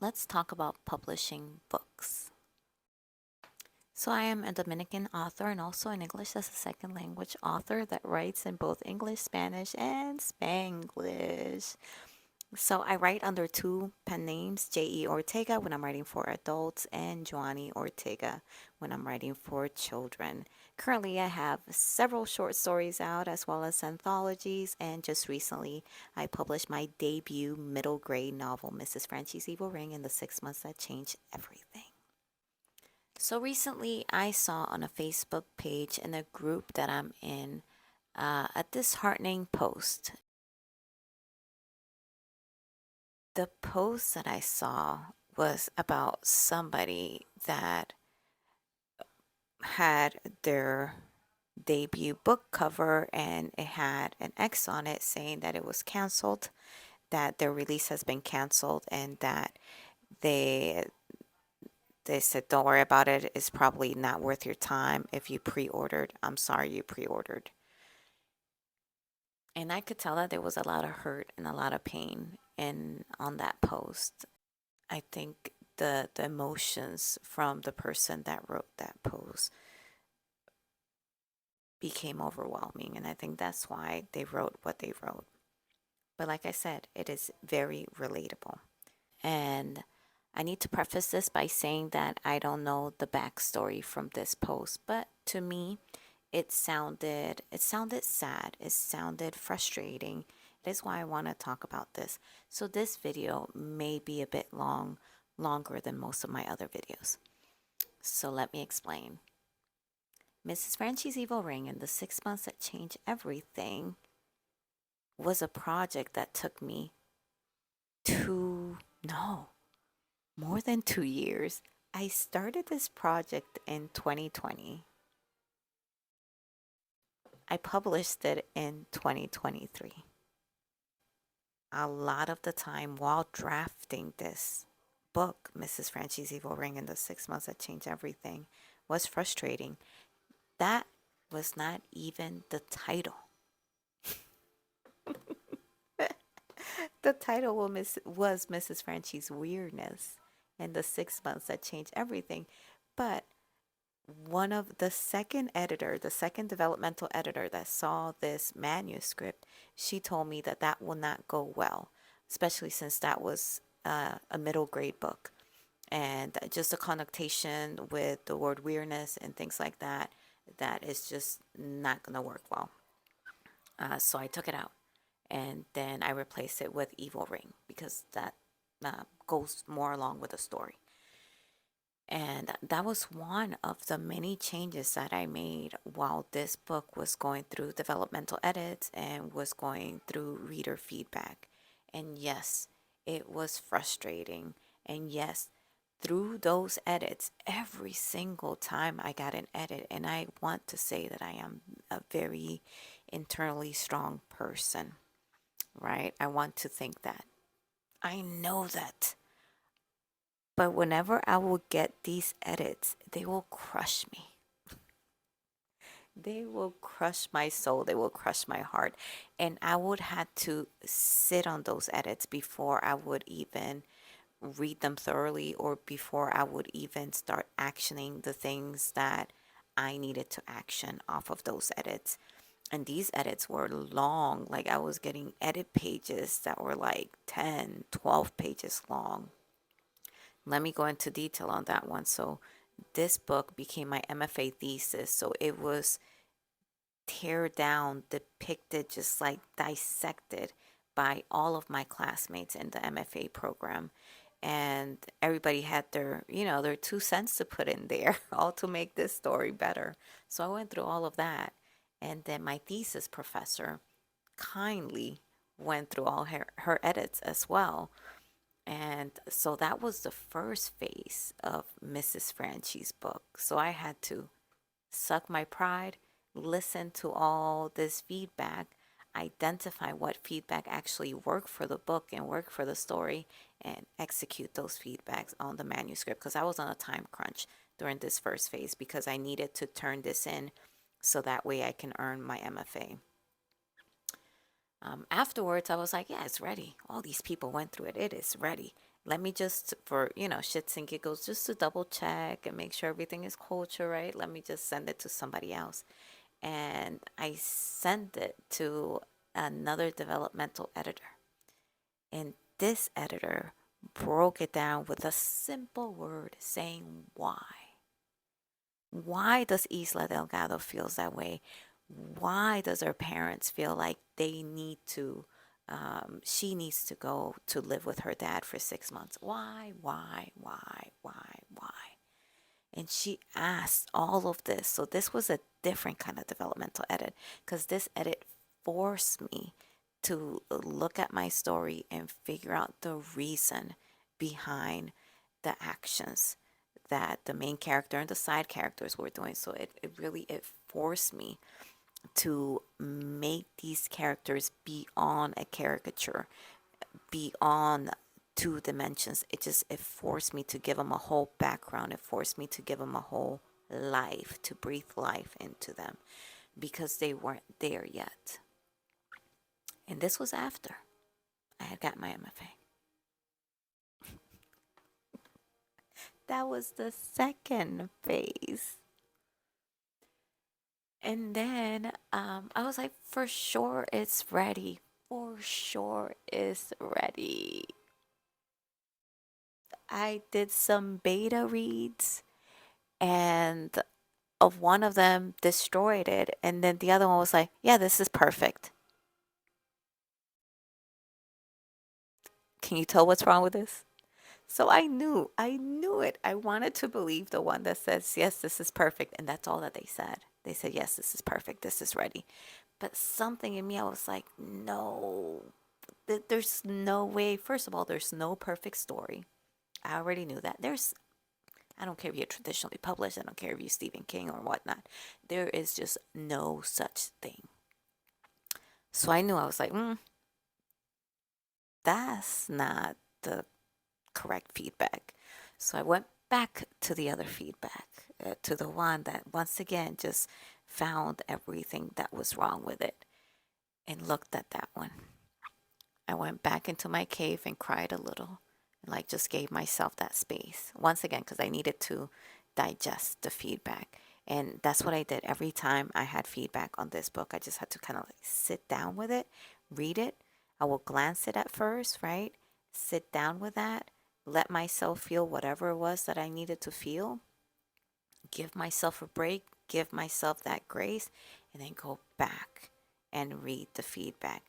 Let's talk about publishing books. So, I am a Dominican author and also an English as a second language author that writes in both English, Spanish, and Spanglish. So, I write under two pen names, J.E. Ortega when I'm writing for adults, and Joanny Ortega when I'm writing for children. Currently, I have several short stories out as well as anthologies, and just recently, I published my debut middle grade novel, Mrs. Franchy's Evil Ring, in the 6 months that changed everything. So recently, I saw on a Facebook page in a group that I'm in a disheartening post. The post that I saw was about somebody that had their debut book cover and it had an X on it saying that it was canceled, that their release has been canceled, and that they they said, don't worry about it. It's probably not worth your time if you pre-ordered. I'm sorry you pre-ordered. And I could tell that there was a lot of hurt and a lot of pain in on that post. I think the emotions from the person that wrote that post became overwhelming, and I think that's why they wrote what they wrote. But like I said, it is very relatable. And I need to preface this by saying that I don't know the backstory from this post, but to me, it sounded sad. It sounded frustrating. That is why I want to talk about this. So this video may be a bit longer than most of my other videos. So let me explain. Mrs. Franchy's Evil Ring and the 6 months that changed everything was a project that took me no, more than 2 years. I started this project in 2020. I published it in 2023. A lot of the time while drafting this book, Mrs. Franchy's Evil Ring and the 6 months that changed everything, was frustrating. That was not even the title. The title was Mrs. Franchy's Weirdness and the 6 months that changed everything. But one of the second editor, the second developmental editor that saw this manuscript, she told me that that will not go well, especially since that was a middle grade book. And just the connotation with the word weirdness and things like that, that is just not going to work well. So I took it out and then I replaced it with Evil Ring because that goes more along with the story. And that was one of the many changes that I made while this book was going through developmental edits and was going through reader feedback. And yes, it was frustrating. And yes, through those edits, every single time I got an edit, and I want to say that I am a very internally strong person, right? I want to think that. I know that. But whenever I will get these edits, they will crush me. They will crush my soul. They will crush my heart. And I would have to sit on those edits before I would even read them thoroughly or before I would even start actioning the things that I needed to action off of those edits. And these edits were long. Like I was getting edit pages that were like 10, 12 pages long. Let me go into detail on that one. So this book became my MFA thesis. So it was tear down, depicted, just like dissected by all of my classmates in the MFA program. And everybody had their 2 cents to put in there, all to make this story better. So I went through all of that. And then my thesis professor kindly went through all her edits as well. And so that was the first phase of Mrs. Franchy's book. So I had to suck my pride, listen to all this feedback, identify what feedback actually worked for the book and worked for the story, and execute those feedbacks on the manuscript because I was on a time crunch during this first phase because I needed to turn this in so that way I can earn my MFA. Afterwards, I was like, yeah, it's ready. All these people went through it. It is ready. let me just, for, shits and giggles, just to double check and make sure everything is kosher, right? Let me just send it to somebody else. And I sent it to another developmental editor. And this editor broke it down with a simple word saying why. Why does Isla Delgado feels that way? Why does her parents feel like they need to, she needs to go to live with her dad for 6 months? Why? And she asked all of this. So this was a different kind of developmental edit, because this edit forced me to look at my story and figure out the reason behind the actions that the main character and the side characters were doing. So it really, it forced me to make these characters beyond a caricature, beyond two dimensions. It forced me to give them a whole background. It forced me to give them a whole life, to breathe life into them, because they weren't there yet. And this was after I had got my MFA. That was the second phase. And then I was like, for sure it's ready. For sure it's ready. I did some beta reads, and of one of them destroyed it, and then the other one was like, yeah, this is perfect. Can you tell what's wrong with this? So I knew it. I wanted to believe the one that says, yes, this is perfect. And that's all that they said. They said, yes, this is perfect. This is ready. But something in me, I was like, no, there's no way. First of all, there's no perfect story. I already knew that. I don't care if you're traditionally published. I don't care if you're Stephen King or whatnot. There is just no such thing. So I knew, I was like, that's not the correct feedback. So I went back to the other feedback, to the one that once again just found everything that was wrong with it, and looked at that one. I went back into my cave and cried a little, and like just gave myself that space once again, because I needed to digest the feedback. And that's what I did every time I had feedback on this book. I just had to kind of like sit down with it, read it. I will glance it at first, right? Sit down with that, let myself feel whatever it was that I needed to feel, give myself a break, give myself that grace, and then go back and read the feedback.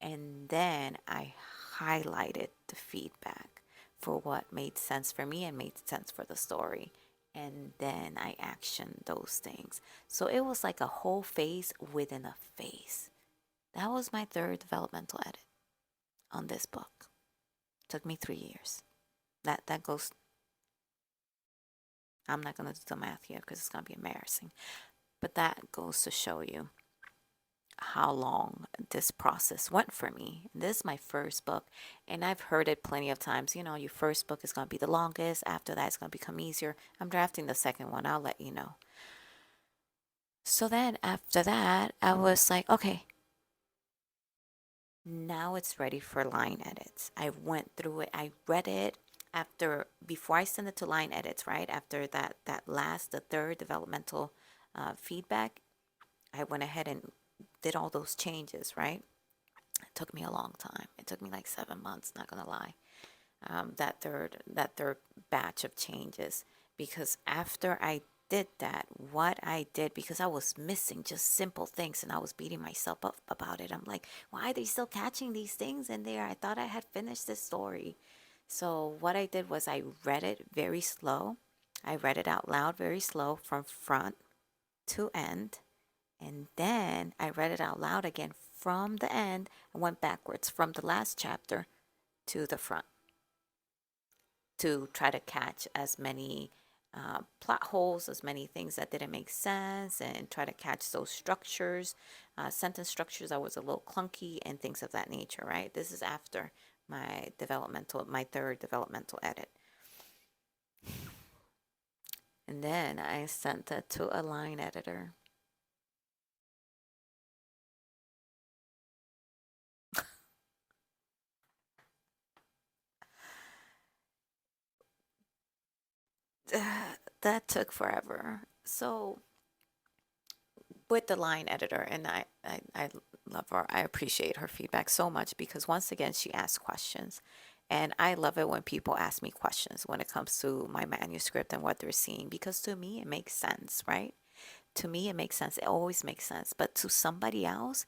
And then I highlighted the feedback for what made sense for me and made sense for the story. And then I actioned those things. So it was like a whole phase within a phase. That was my third developmental edit on this book. Took me 3 years. That goes. I'm not gonna do the math here because it's gonna be embarrassing. But that goes to show you how long this process went for me. This is my first book, and I've heard it plenty of times. Your first book is going to be the longest. After that, it's going to become easier. I'm drafting the second one. I'll let you know. So then after that, I was like, okay, now it's ready for line edits. I went through it. I read it before I sent it to line edits, right? After the third developmental feedback, I went ahead and did all those changes, right? It took me a long time. It took me like 7 months, not gonna lie. That third batch of changes, because after I did that, what I did, because I was missing just simple things and I was beating myself up about it. I'm like, why are they still catching these things in there? I thought I had finished this story. So what I did was I read it very slow. I read it out loud very slow from front to end. And then I read it out loud again from the end and went backwards from the last chapter to the front to try to catch as many plot holes, as many things that didn't make sense, and try to catch those structures, sentence structures that was a little clunky, and things of that nature, right? This is after my third developmental edit. And then I sent that to a line editor. that took forever. So with the line editor, and I love her. I appreciate her feedback so much because once again, she asks questions. And I love it when people ask me questions when it comes to my manuscript and what they're seeing because to me, it makes sense, right? To me, it makes sense. It always makes sense. But to somebody else,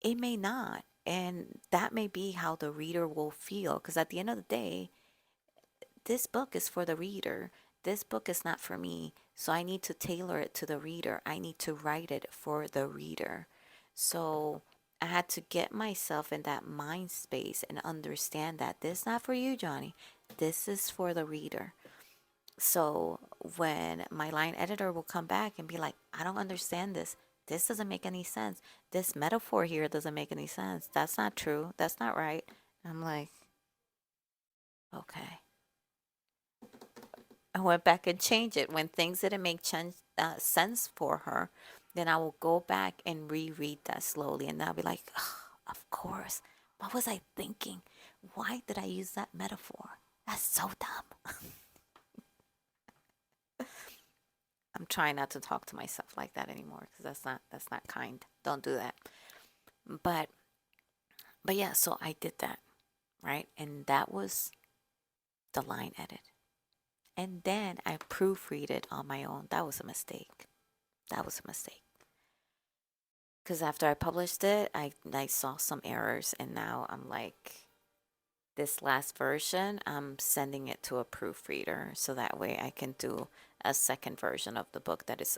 it may not. And that may be how the reader will feel because at the end of the day, this book is for the reader. This book is not for me. So I need to tailor it to the reader. I need to write it for the reader. So I had to get myself in that mind space and understand that this is not for you, Johnny. This is for the reader. So when my line editor will come back and be like, I don't understand this. This doesn't make any sense. This metaphor here doesn't make any sense. That's not true. That's not right. I'm like, okay. I went back and changed it. When things didn't make sense for her, then I will go back and reread that slowly. And I'll be like, of course. What was I thinking? Why did I use that metaphor? That's so dumb. I'm trying not to talk to myself like that anymore because that's not kind. Don't do that. But but yeah, so I did that, right? And that was the line edit. And then I proofread it on my own. That was a mistake. That was a mistake. Because after I published it, I saw some errors, and now I'm like, this last version, I'm sending it to a proofreader so that way I can do a second version of the book that is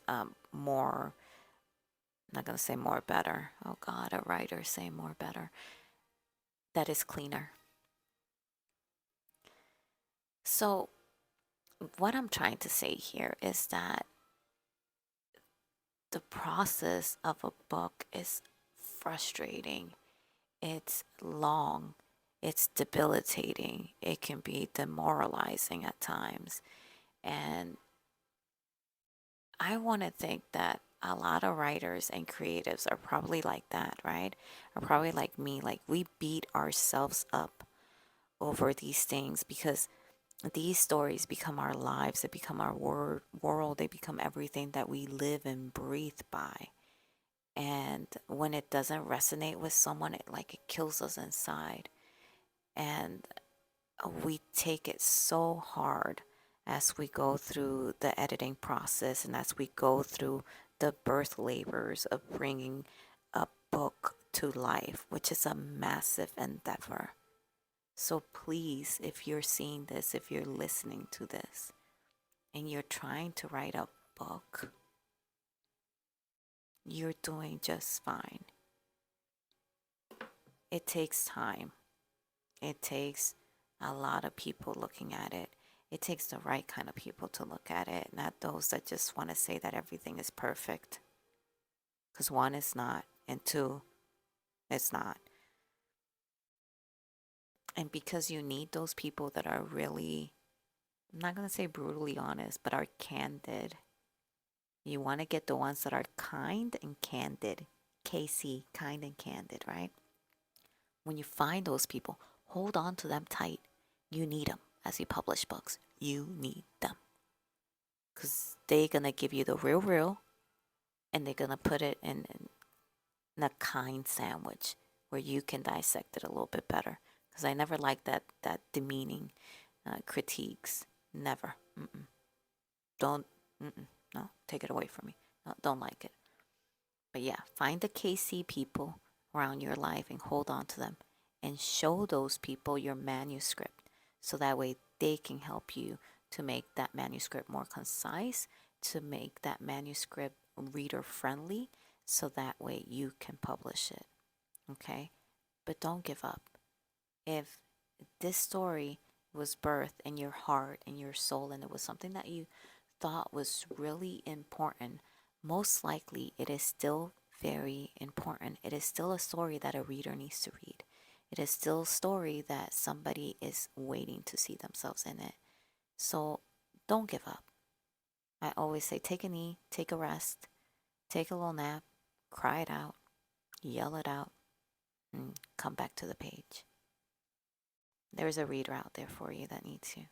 more, I'm not going to say more better. Oh God, a writer say more better. That is cleaner. So, what I'm trying to say here is that the process of a book is frustrating. It's long. It's debilitating. It can be demoralizing at times. And I want to think that a lot of writers and creatives are probably like that, right? Are probably like me. Like we beat ourselves up over these things because these stories become our lives. They become our world. They become everything that we live and breathe by. And when it doesn't resonate with someone, it kills us inside. And we take it so hard as we go through the editing process and as we go through the birth labors of bringing a book to life, which is a massive endeavor. So please, if you're seeing this, if you're listening to this, and you're trying to write a book, you're doing just fine. It takes time. It takes a lot of people looking at it. It takes the right kind of people to look at it, not those that just want to say that everything is perfect. Because one, it's not, and two, it's not. And because you need those people that are really, I'm not going to say brutally honest, but are candid. You want to get the ones that are kind and candid. KC, kind and candid, right? When you find those people, hold on to them tight. You need them as you publish books. You need them. Because they're going to give you the real, and they're going to put it in a kind sandwich where you can dissect it a little bit better. Because I never liked that demeaning critiques. Never. Mm-mm. Don't, mm-mm. No, take it away from me. No, don't like it. But yeah, find the KC people around your life and hold on to them and show those people your manuscript so that way they can help you to make that manuscript more concise, to make that manuscript reader friendly so that way you can publish it. Okay? But don't give up. If this story was birthed in your heart and your soul and it was something that you thought was really important, most likely it is still very important. It is still a story that a reader needs to read. It is still a story that somebody is waiting to see themselves in it. So don't give up. I always say take a knee, take a rest, take a little nap, cry it out, yell it out, and come back to the page. There's a reader out there for you that needs you.